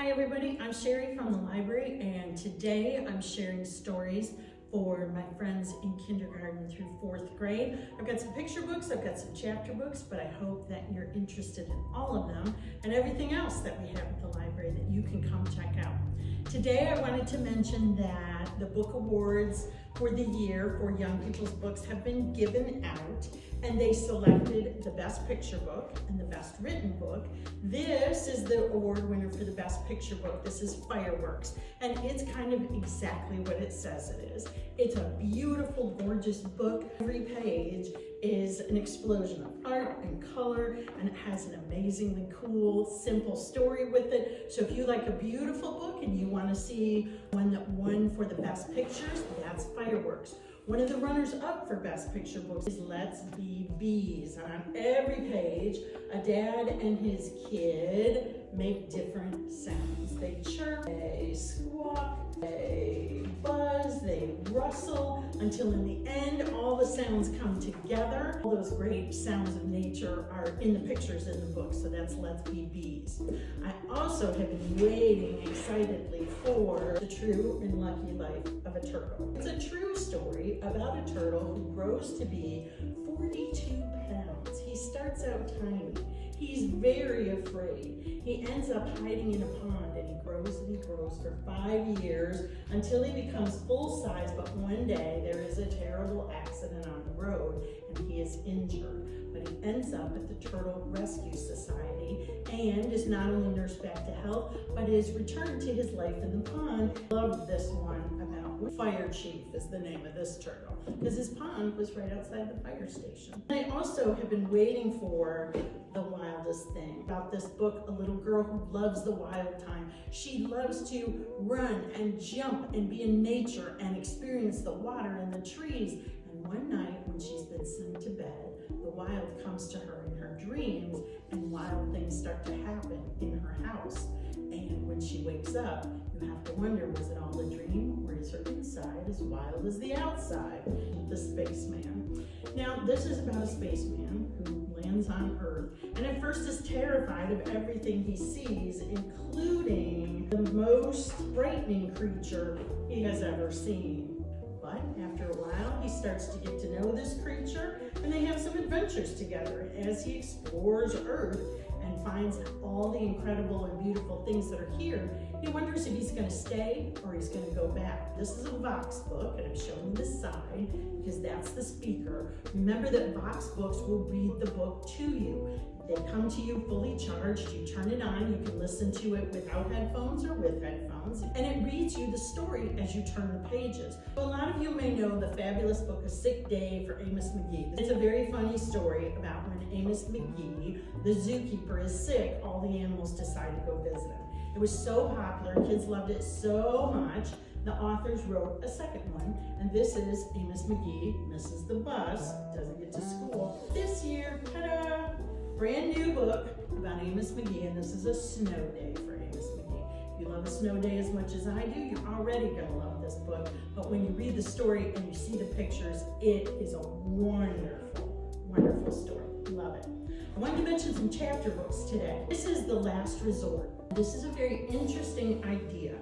Hi everybody, I'm Sheree from the library, and today I'm sharing stories for my friends in kindergarten through 4th grade. I've got some picture books, I've got some chapter books, but I hope that you're interested in all of them and everything else that we have at the library that you can come check out. Today I wanted to mention that the book awards for the year for young people's books have been given out, and they selected the best picture book and the best written book. This is the award winner for the best picture book. This is Fireworks, and it's kind of exactly what it says it is. It's a beautiful, gorgeous book. Every page is an explosion of art and color, and it has an amazingly cool, simple story with it. So if you like a beautiful book and you want to see one that won for the best pictures, that's Fireworks. One of the runners-up for Best Picture books is Let's Be Bees. And on every page, a dad and his kid make different sounds. They chirp, they squawk, they buzz, they rustle, until in the end, all the sounds come together. All those great sounds of nature are in the pictures in the book, so that's Let's Be Bees. I also have been waiting excitedly for The True and Lucky Life of a Turtle. It's a true story about a turtle who grows to be 42 pounds. He starts out tiny. He's very afraid. He ends up hiding in a pond, and he grows for 5 years until he becomes full size. But one day there is a terrible accident on the road and he is injured. But he ends up at the Turtle Rescue Society and is not only nursed back to health, but is returned to his life in the pond. Love this one about Fire Chief is the name of this turtle, because his pond was right outside the fire station. I also have been waiting for The Wildest Thing, about this book, a little girl who loves the wild time. She loves to run and jump and be in nature and experience the water and the trees. And one night when she's been sent to bed, the wild comes to her in her dreams, and wild things start to happen in her house. And when she wakes up, you have to wonder, was it all a dream, or is her inside as wild as the outside? The Spaceman. Now, this is about a spaceman who lands on Earth, and at first is terrified of everything he sees, including the most frightening creature he has ever seen. But after a while, he starts to get to know this creature, and they have some adventures together as he explores Earth and finds all the incredible and beautiful things that are here. He wonders if he's going to stay or he's going to go back. This is a Vox book, and I'm showing this side because that's the speaker. Remember that Vox books will read the book to you. They come to you fully charged. You turn it on. You can listen to it without headphones or with headphones, and it reads you the story as you turn the pages. So a lot of you may know the fabulous book A Sick Day for Amos McGee. It's a very funny story about when Amos McGee, the zookeeper, is sick. All the animals decide to go visit him. It was so popular, kids loved it so much, the authors wrote a second one, and this is Amos McGee misses the bus, doesn't get to school. This year, ta-da! Brand new book about Amos McGee, and this is a snow day for Amos McGee. If you love a snow day as much as I do, you're already gonna love this book, but when you read the story and you see the pictures, it is a wonderful, wonderful story. Love it. I wanted to mention some chapter books today. This is The Last Resort. This is a very interesting idea.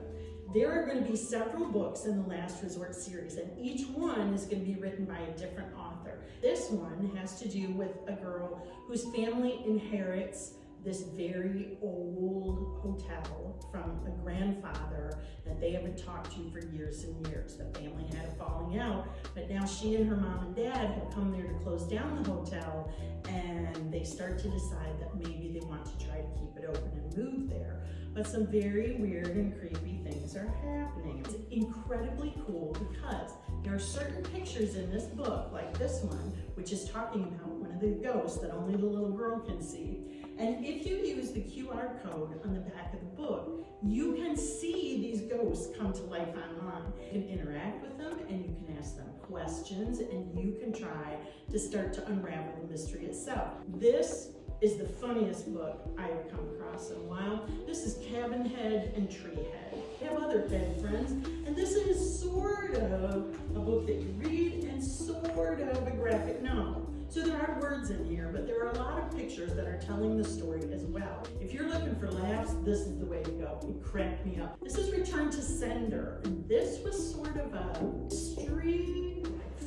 There are going to be several books in the Last Resort series, and each one is going to be written by a different author. This one has to do with a girl whose family inherits this very old hotel from a grandfather that they haven't talked to for years and years. The family had a falling out, but now she and her mom and dad have come there to close down the hotel, and they start to decide that maybe they want to try to keep it open and move there. But some very weird and creepy things are happening. It's incredibly cool because there are certain pictures in this book, like this one, which is talking about one of the ghosts that only the little girl can see. And if you use the QR code on the back of the book, you can see these ghosts come to life online. You can interact with them, and you can ask them questions, and you can try to start to unravel the mystery itself. This is the funniest book I have come across in a while. This is Cabin Head and Tree Head. We have other head friends, and this is sort of a book that you read and sort of a graphic novel. So there are words in here, but there are a lot of pictures that are telling the story as well. If you're looking for laughs, this is the way to go. It cracked me up. This is Return to Sender, and this was sort of a mystery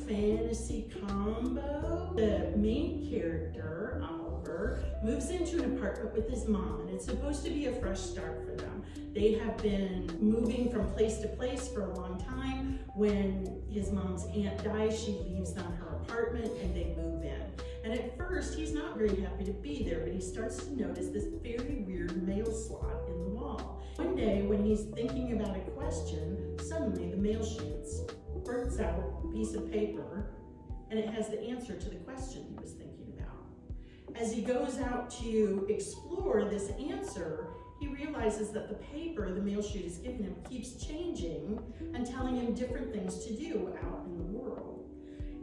fantasy combo. The main character, Oliver, moves into an apartment with his mom, and it's supposed to be a fresh start for them. They have been moving from place to place for a long time. When his mom's aunt dies, she leaves them her apartment and they move in. And at first, he's not very happy to be there, but he starts to notice this very weird mail slot in the wall. One day, when he's thinking about a question, suddenly the mail chute spurts out a piece of paper, and it has the answer to the question he was thinking about. As he goes out to explore this answer, he realizes that the paper the mail chute is giving him keeps changing and telling him different things to do out in the world.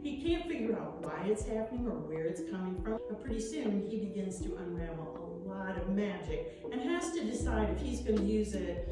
He can't figure out why it's happening or where it's coming from, but pretty soon he begins to unravel a lot of magic and has to decide if he's going to use it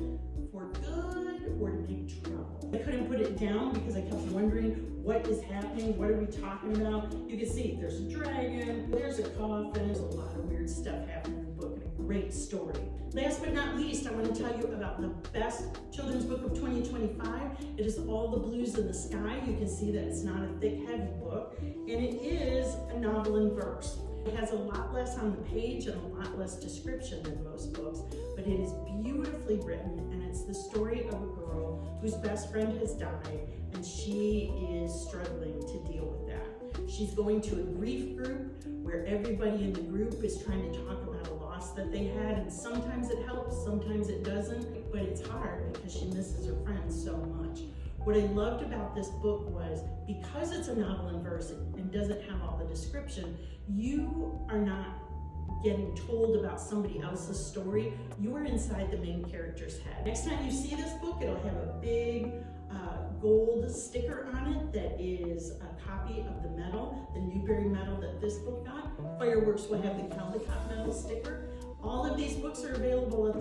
for good or to make trouble. I couldn't put it down because I kept wondering, what is happening? What are we talking about? You can see there's a dragon, there's a coffin, there's a lot of weird stuff happening in the book, and a great story. Last but not least, I want to tell you about the best children's book of 2025. It is All the Blues in the Sky. You can see that it's not a thick, heavy book, and it is a novel in verse. It has a lot less on the page and a lot less description than most books, but it is beautifully written, and it's the story of a girl whose best friend has died, and she is struggling to deal with that. She's going to a grief group where everybody in the group is trying to talk about a loss that they had, and sometimes it helps, sometimes it doesn't, but it's hard because she misses her friends so much. What I loved about this book was, because it's a novel in verse and doesn't have all the description, you are not getting told about somebody else's story. You are inside the main character's head. Next time you see this book, it'll have a big gold sticker on it that is a copy of the medal, the Newbery medal that this book got. Fireworks will have the Caldecott medal sticker. All of these books are available at